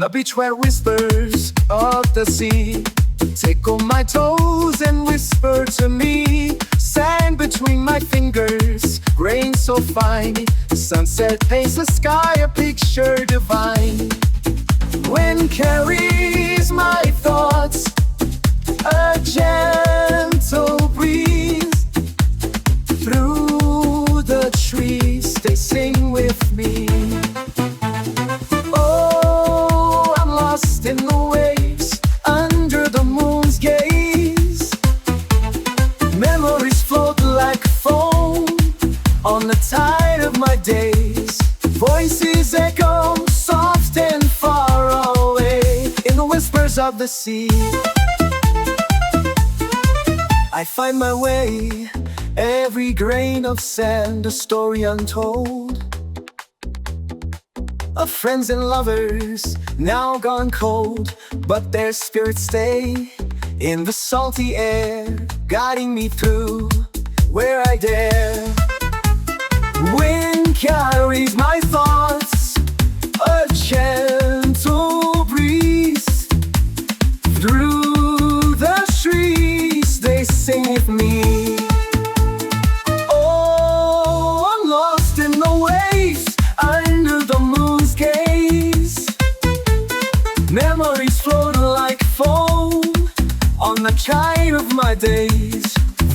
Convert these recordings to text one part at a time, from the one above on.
the beach where whispers of the sea tickle my toes and whisper to me. Sand between my fingers, grain so fine. Sunset paints the sky a picture divine. Wind carries my thoughts, a gentle breeze. Through the trees they sing with me. Oh, I'm lost in the waves, under the moon's gaze. Memories float like foam on the tide of my days. Voices echo soft and far away in the whispers of the sea. I find my way, every grain of sand a story untold, of friends and lovers now gone cold, but their spirits stay in the salty air, guiding me through where I dare. Wind carries my thoughts, a gentle breeze. Through the trees they sing with me. Oh, I'm lost in the waves, under the moon's gaze. Memories float like foam on the tide of my days.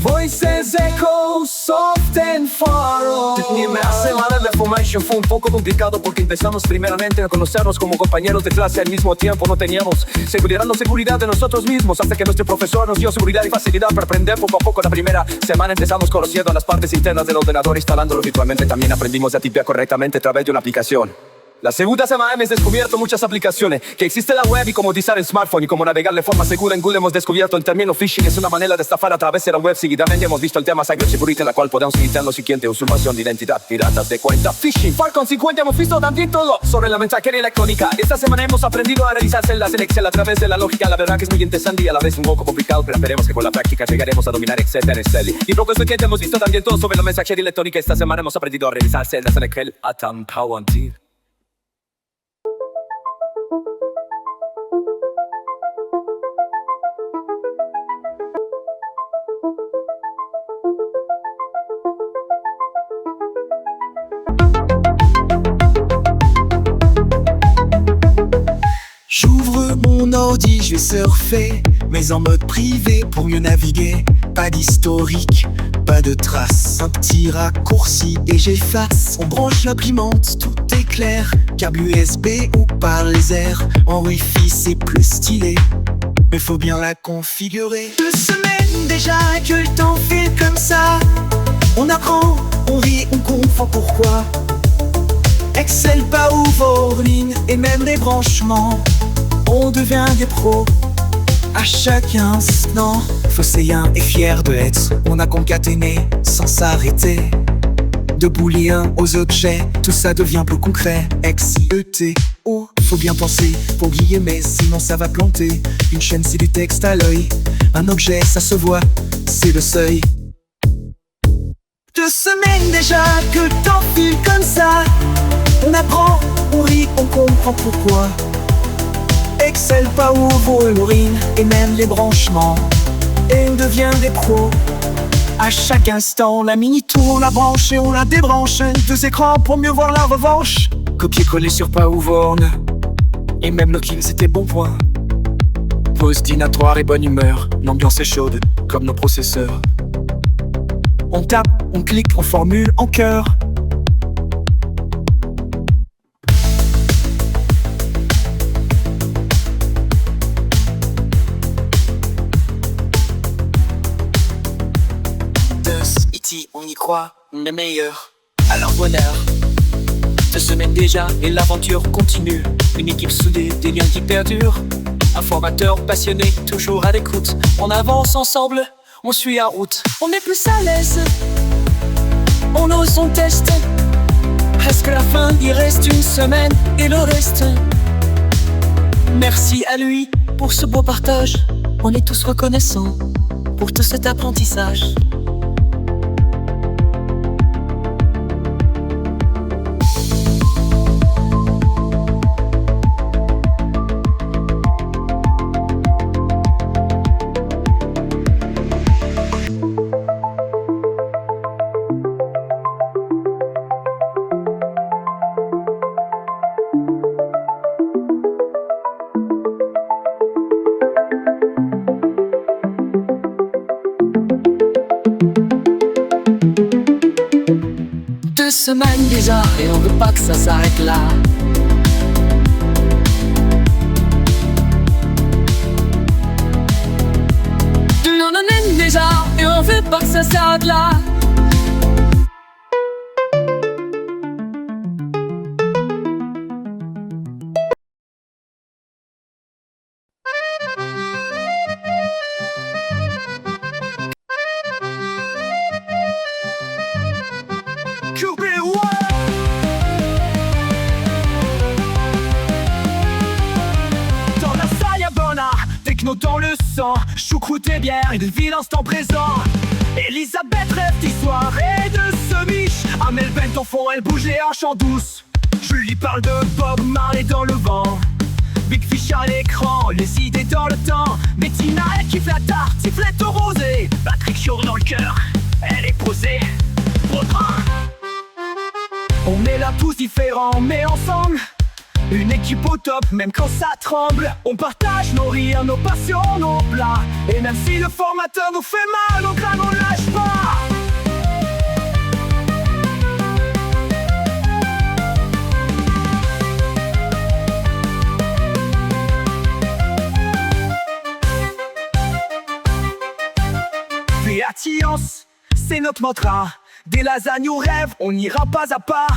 Voices echo soft and far away. Ni me hace mal la formación, fue un poco complicado porque empezamos primeramente a conocernos como compañeros de clase. Al mismo tiempo no teníamos seguridad, no seguridad de nosotros mismos, hasta que nuestro profesor nos dio seguridad y facilidad para aprender poco a poco. La primera semana empezamos conociendo las partes internas del ordenador, instalándolo virtualmente. También aprendimos a tipear correctamente a través de una aplicación. La segunda semana hemos descubierto muchas aplicaciones, que existe la web y cómo utilizar el smartphone y cómo navegar de forma segura. En Google hemos descubierto el término phishing, es una manera de estafar a través de la web. Seguidamente hemos visto el tema cybersecurity, en la cual podemos evitar lo siguiente: usurpación de identidad, piratas de cuenta, phishing. Por consecuente hemos visto también todo sobre la mensajería electrónica. Esta semana hemos aprendido a realizar celdas en Excel a través de la lógica. La verdad que es muy interesante y a la vez un poco complicado, pero esperemos que con la práctica llegaremos a dominar Excel en Excel. Y por consecuente hemos visto también todo sobre la mensajería electrónica. Esta semana hemos aprendido a realizar celdas en Excel a tan power. J'ouvre mon ordi, je vais surfer, mais en mode privé pour mieux naviguer. Pas d'historique, pas de traces, un petit raccourci et j'efface. On branche l'imprimante, tout est clair, câble USB ou par les airs. En Wi-Fi c'est plus stylé, mais faut bien la configurer. 2 semaines déjà que le temps file comme ça. On apprend, on rit, on comprend pourquoi. Excel, pas overline et même les branchements. On devient des pros à chaque instant. Phocéen est fier de l'être, on a concaténé sans s'arrêter. De booléens aux objets, tout ça devient plus concret. X-I-E-T-O, faut bien penser pour guillemets, sinon ça va planter. Une chaîne c'est du texte à l'œil, un objet ça se voit, c'est le seuil. 2 semaines déjà que le temps file comme ça. On apprend, on rit, on comprend pourquoi. Excel, pas overline et même les branchements. Et on devient des pros à chaque instant. La mini-tour, on la branche et on la débranche. 2 écrans pour mieux voir la revanche. Copier-coller sur pas ouvorn. Et même nos kills étaient bons points. Pause dînatoire et bonne humeur. L'ambiance est chaude comme nos processeurs. On tape, on clique, on formule en cœur. On y croit, on est meilleur. Alors bonheur, 2 semaines déjà et l'aventure continue. Une équipe soudée, des liens qui perdurent. Un formateur passionné, toujours à l'écoute. On avance ensemble, on suit la route. On est plus à l'aise, on ose, on teste. Presque la fin, il reste 1 semaine et le reste. Merci à lui pour ce beau partage. On est tous reconnaissants pour tout cet apprentissage. 2 semaines déjà et on veut pas que ça s'arrête là. On en aime déjà et on veut pas que ça s'arrête là. Dans la salle y'a Bernard, techno dans le sang, choucroute et bière et de vie l'instant présent. Elisabeth rêve d'histoire et de semiche. Amel Bent au fond, elle bouge les hanches en douce. Julie parle de Bob Marley dans le vent. Big Fish à l'écran, les idées dans le temps. Bettina elle kiffe la tarte, sifflette au rosé. Patrick Chior dans le cœur, elle est posée. On est là tous différents mais ensemble, une équipe au top même quand ça tremble. On partage nos rires, nos passions, nos plats. Et même si le formateur nous fait mal, au crâne on lâche pas. Véatillance, c'est notre mantra. Des lasagnes au rêve, on ira pas à pas.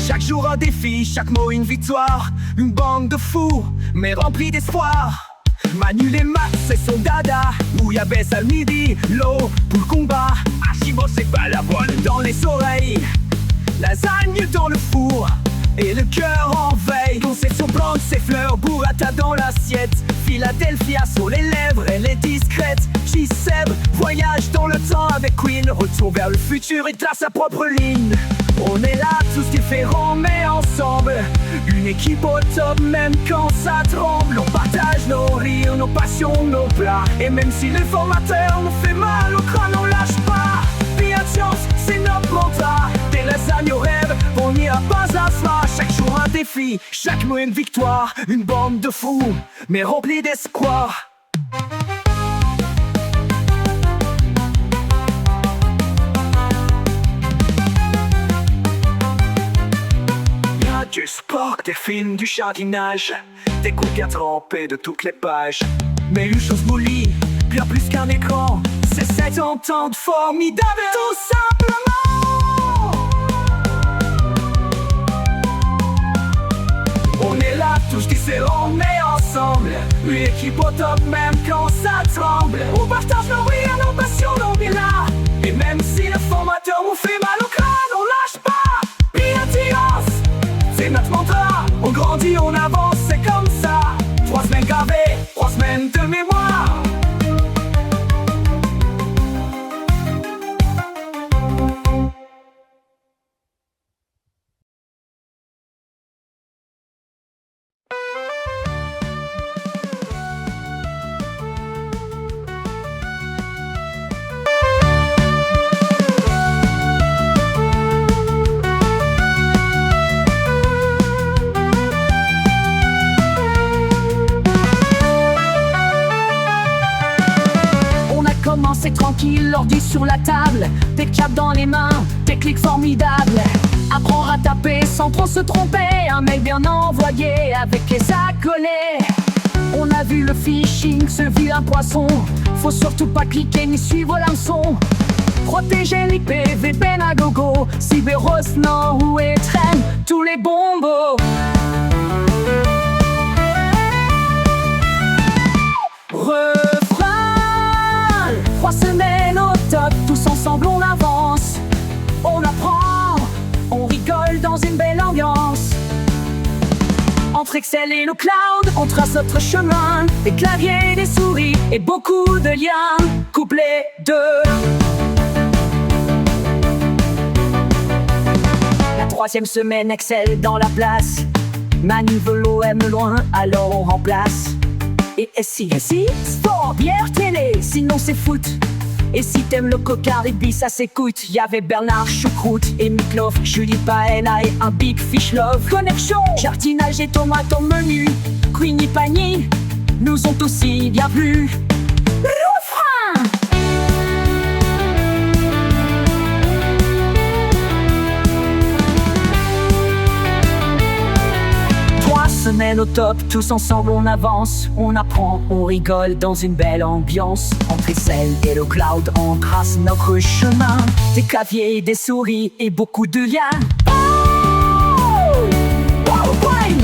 Chaque jour un défi, chaque mot une victoire. Une bande de fous, mais remplis d'espoir. Manu les maths, c'est son dada. Bouillabaisse à midi, l'eau pour le combat. Archimbo c'est pas la voile dans les oreilles. Lasagne dans le four, et le cœur en veille. Conception plante ses fleurs, burrata dans l'assiette. Philadelphia sur les lèvres, elle est discrète. G7, voyage dans le temps avec Queen. Retour vers le futur et trace sa propre ligne. On est là tous différents mais ensemble, une équipe au top même quand ça tremble. On partage nos rires, nos passions, nos plats. Et même si le formateur nous fait mal au crâne, on lâche pas. Bienchance, c'est notre mantra. Des lasagnes au rêve, on n'ira pas à cela. Chaque jour un défi, chaque mot une victoire. Une bande de fous, mais remplie d'espoir. Du sport, des films, du jardinage, des coups bien trempés de toutes les pages. Mais une chose nous lie, bien plus qu'un écran, c'est cette entente formidable, tout simplement. On est là, tous différents mais ensemble, une équipe au top même quand ça tremble. On partage nos rires, nos passions, nos villas. Et même si le formateur nous fait mal au crâne, on lâche pas. Bienveillance, c'est notre mantra, on grandit, on avance, c'est comme ça. 3 semaines gravées, 3 semaines de mémoire. C'est tranquille, l'ordi sur la table, des câbles dans les mains, des clics formidables. Apprendre à taper sans trop se tromper, un mail bien envoyé avec les accolés. On a vu le phishing, ce vilain poisson. Faut surtout pas cliquer ni suivre l'hameçon. Protéger l'IP, VPN à gogo, Cyberos, non, où est traîne tous les bombos. Refrain, 3 semaines au top, tous ensemble on avance. On apprend, on rigole dans une belle ambiance. Entre Excel et le cloud, on trace notre chemin. Des claviers, des souris et beaucoup de liens. Couplet 2. La 3e semaine, Excel dans la place. Manu veut l'OM loin, alors on remplace. Et si, sport, bière, télé, sinon c'est foot. Et si t'aimes le Cocaribi, ça s'écoute. Y'avait Bernard Choucroute et Miklof, Julie Paella et un Big Fish Love. Connexion, jardinage et tomates au menu. Queenie Pagny nous ont aussi bien plu. Refrain. semaine au top, tous ensemble on avance. On apprend, on rigole dans une belle ambiance. Entre Excel et le cloud, on trace notre chemin. Des claviers, des souris et beaucoup de liens. Oh! PowerPoint!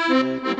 Thank